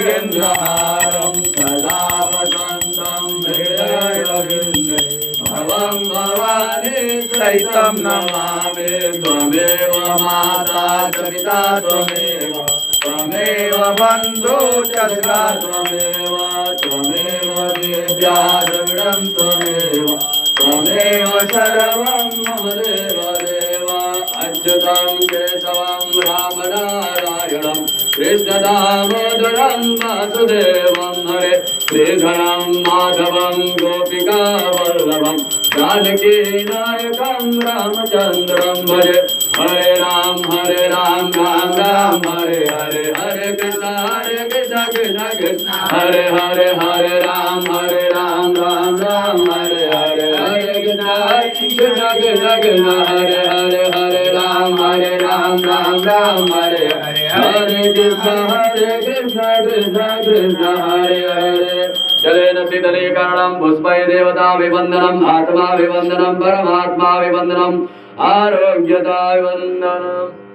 मृगेन्द्रहारं सदा वसन्तं हृदयविन्दे भवं भवानी सहितं नमामि त्वमेव माता च पिता त्वमेव त्वमेव बन्धु च सखा त्वमेव त्वमेव दिव्या द्रविणं त्वमेव त्वमेव सर्वं मम देवदेव अच्युतं केशवं रामनारायणं कृष्णदामोदरं वासुदेवं हरे श्रीधरं माधवं गोपिकावल्लभं जानकीनायकं रामचन्द्रं भजे हरे राम राम राम हरे हरे हरे कृष्ण कृष्ण कृष्ण हरे हरे हरे राम राम राम हरे हरे हरे कृष्ण कृष्ण कृष्ण हरे हरे हरे राम राम हरे हरे हरे कृष्ण कृष्ण कृष्ण हरे हरे जलेन शीतलीकरणं पुष्पै देवता विवन्दनम् आत्मा विवन्दनं परमात्मा विवन्दनम् आरोग्यता विवन्दनम्